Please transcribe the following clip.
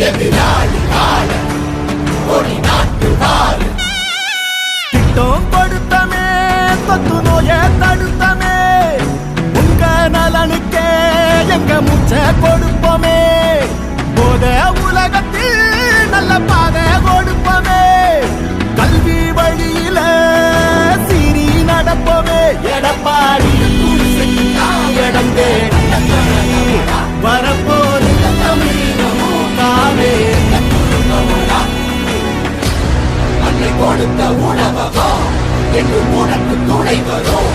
எதிராளி ஆள கொடி நாட்டு வாரு. திட்டம் கொடுத்தமே தொத்து நோய தடுத்தமே உங்க நலனுக்கே எங்க மூச்ச கொடுப்போமே. போத உலகத்தில் நல்ல பாதை கொடுப்போமே. கல்வி வழியில சீரி நடப்போமே. எடப்பாடி இடம் தேடி வரப்போது அன்னை கொடுத்த உணவகம் என்று உனக்கு துணை வரும்.